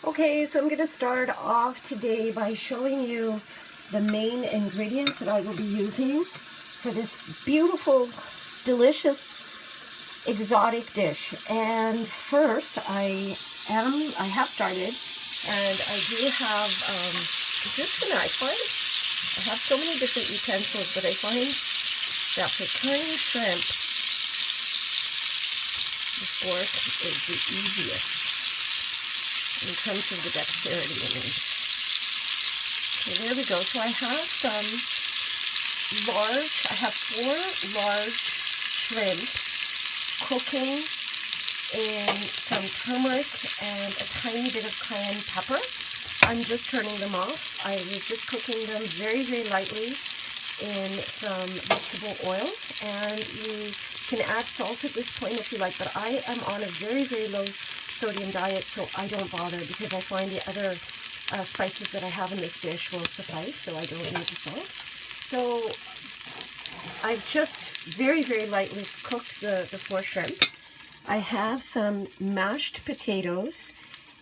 Okay, so I'm going to start off today by showing you the main ingredients that I will be using for this beautiful, delicious, exotic dish. And first, I have started, and I do have, I have so many different utensils, but I find that for turning shrimp, the fork is the easiest in terms of the dexterity in it. Okay, there we go. So I have I have 4 large shrimp cooking in some turmeric and a tiny bit of cayenne pepper. I'm just turning them off. I was just cooking them very, very lightly in some vegetable oil, and you can add salt at this point if you like, but I am on a very, very low sodium diet, so I don't bother because I find the other spices that I have in this dish will suffice, so I don't need the salt. So I've just very, very lightly cooked the 4 shrimp. I have some mashed potatoes,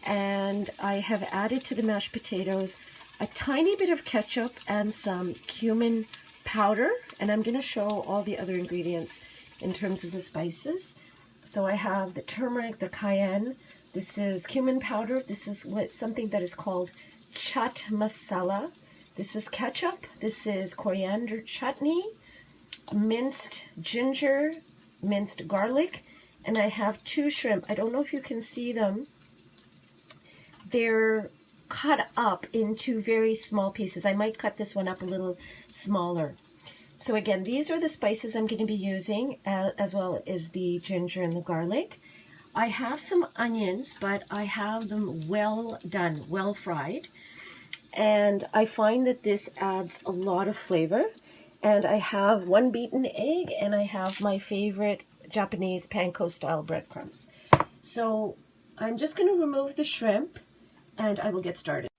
and I have added to the mashed potatoes a tiny bit of ketchup and some cumin powder, and I'm going to show all the other ingredients in terms of the spices. So I have the turmeric, the cayenne, this is cumin powder, this is something that is called chaat masala, this is ketchup, this is coriander chutney, minced ginger, minced garlic, and I have 2 shrimp. I don't know if you can see them. They're cut up into very small pieces. I might cut this one up a little smaller. So again, these are the spices I'm going to be using, as well as the ginger and the garlic. I have some onions, but I have them well done, well fried. And I find that this adds a lot of flavor. And I have 1 beaten egg, and I have my favorite Japanese panko style breadcrumbs. So I'm just going to remove the shrimp, and I will get started.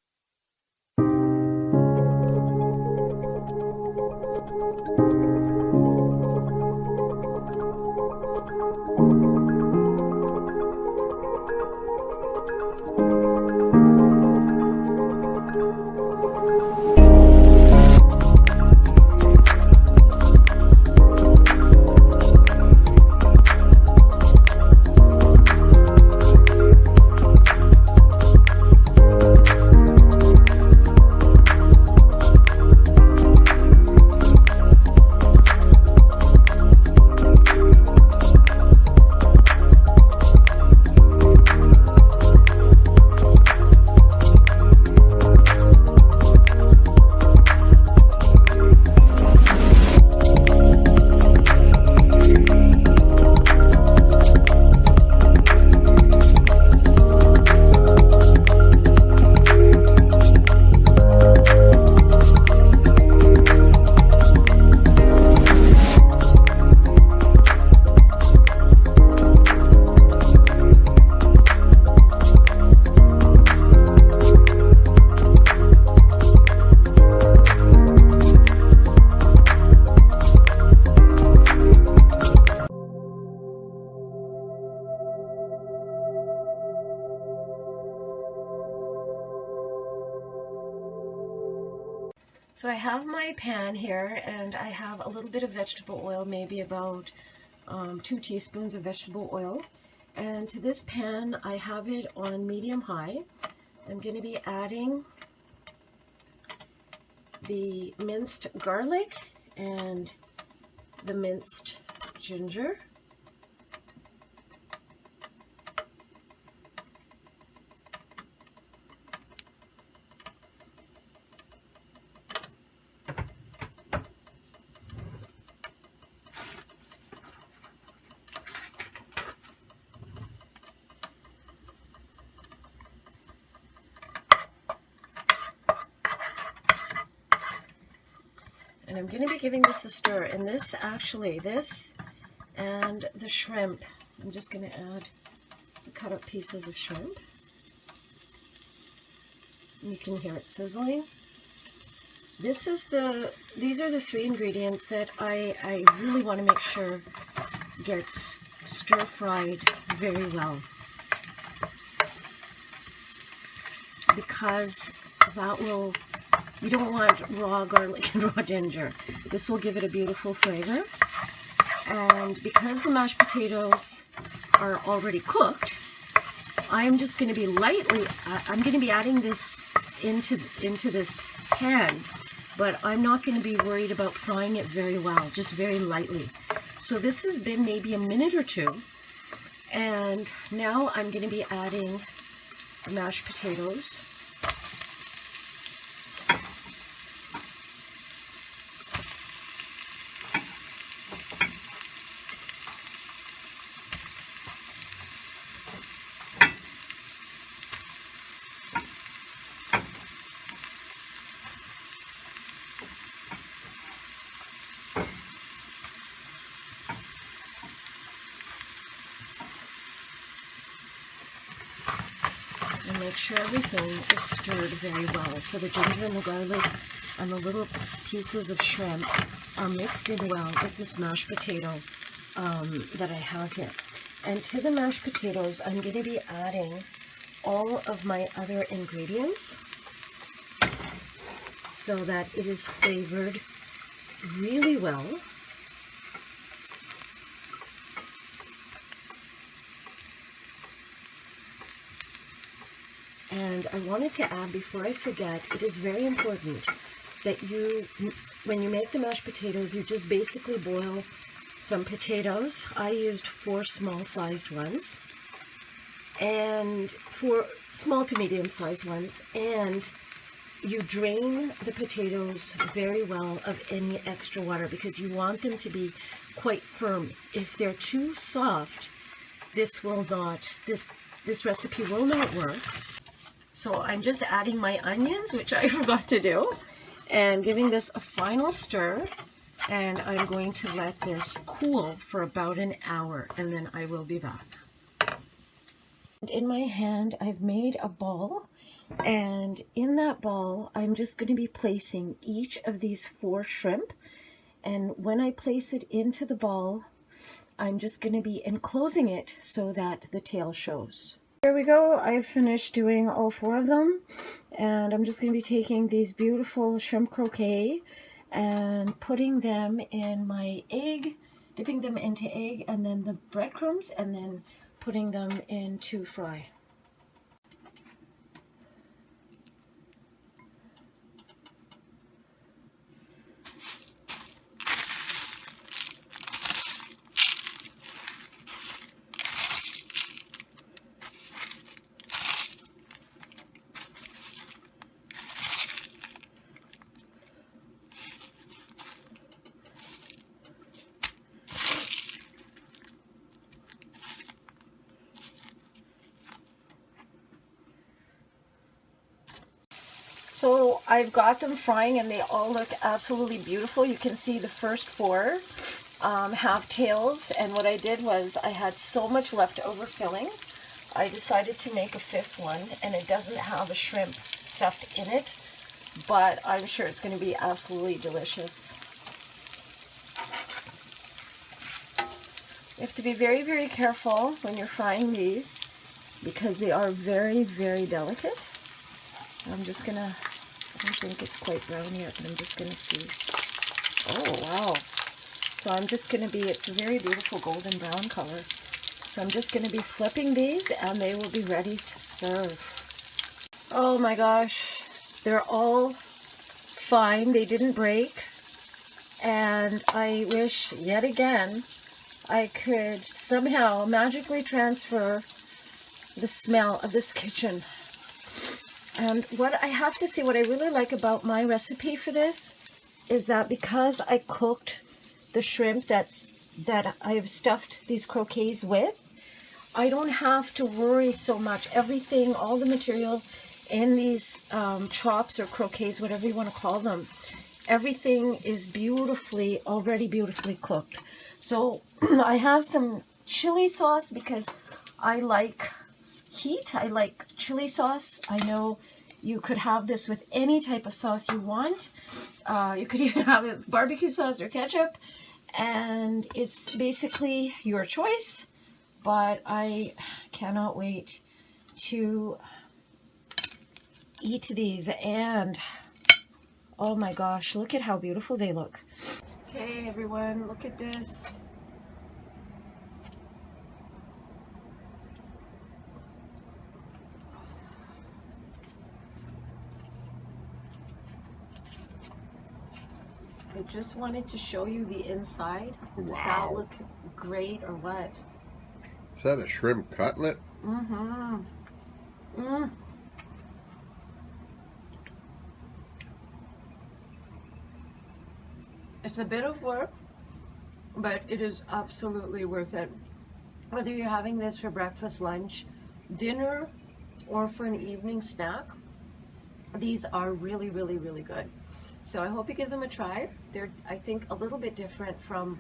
So I have my pan here, and I have a little bit of vegetable oil, maybe about 2 teaspoons of vegetable oil. And to this pan, I have it on medium-high. I'm going to be adding the minced garlic and the minced ginger. And I'm going to be giving this a stir. And this and the shrimp, I'm just going to add the cut up pieces of shrimp. You can hear it sizzling. These are the 3 ingredients that I really want to make sure gets stir fried very well. because that will, you don't want raw garlic and raw ginger. This will give it a beautiful flavor. And because the mashed potatoes are already cooked, I'm just going to be I'm going to be adding this into this pan, but I'm not going to be worried about frying it very well, just very lightly. So this has been maybe a minute or two, and now I'm going to be adding the mashed potatoes. And make sure everything is stirred very well. So the ginger and the garlic and the little pieces of shrimp are mixed in well with this mashed potato that I have here. And to the mashed potatoes, I'm going to be adding all of my other ingredients so that it is flavored really well. And I wanted to add, before I forget, it is very important that you, when you make the mashed potatoes, you just basically boil some potatoes. I used 4 small-sized ones, and 4 small to medium-sized ones, and you drain the potatoes very well of any extra water because you want them to be quite firm. If they're too soft, this recipe will not work. So I'm just adding my onions, which I forgot to do, and giving this a final stir, and I'm going to let this cool for about an hour, and then I will be back. And in my hand, I've made a ball, and in that ball, I'm just going to be placing each of these 4 shrimp, and when I place it into the ball, I'm just going to be enclosing it so that the tail shows. Here we go. I've finished doing all 4 of them, and I'm just going to be taking these beautiful shrimp croquet and putting them in my egg, dipping them into egg and then the breadcrumbs, and then putting them into fry. So I've got them frying and they all look absolutely beautiful. You can see the first 4 have tails, and what I did was I had so much leftover filling, I decided to make a 5th one, and it doesn't have a shrimp stuffed in it, but I'm sure it's going to be absolutely delicious. You have to be very, very careful when you're frying these because they are very, very delicate. I'm just gonna, I don't think it's quite brown yet, but I'm just gonna see. Oh, wow. So I'm just gonna be, it's a very beautiful golden brown color. So I'm just gonna be flipping these and they will be ready to serve. Oh my gosh, they're all fine. They didn't break. And I wish, yet again, I could somehow magically transfer the smell of this kitchen. And what I have to say, what I really like about my recipe for this is that because I cooked the shrimp that I've stuffed these croquets with, I don't have to worry so much. Everything, all the material in these chops or croquets, whatever you want to call them, everything is already beautifully cooked. So I have some chili sauce because I like heat. I like chili sauce. I know you could have this with any type of sauce you want. You could even have it barbecue sauce or ketchup, and it's basically your choice, but I cannot wait to eat these, and oh my gosh, look at how beautiful they look. Okay, everyone, look at this. I just wanted to show you the inside. Does that look great or what? Is that a shrimp cutlet? Mm-hmm. Mm. It's a bit of work, but it is absolutely worth it. Whether you're having this for breakfast, lunch, dinner, or for an evening snack, these are really, really, really good. So I hope you give them a try. They're, I think, a little bit different from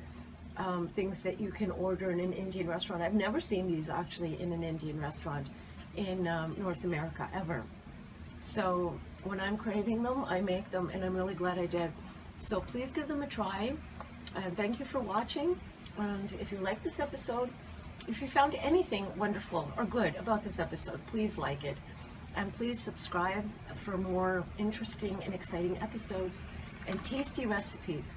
things that you can order in an Indian restaurant. I've never seen these actually in an Indian restaurant in North America ever. So when I'm craving them, I make them, and I'm really glad I did. So please give them a try, and thank you for watching. And if you like this episode, if you found anything wonderful or good about this episode, please like it. And please subscribe for more interesting and exciting episodes and tasty recipes.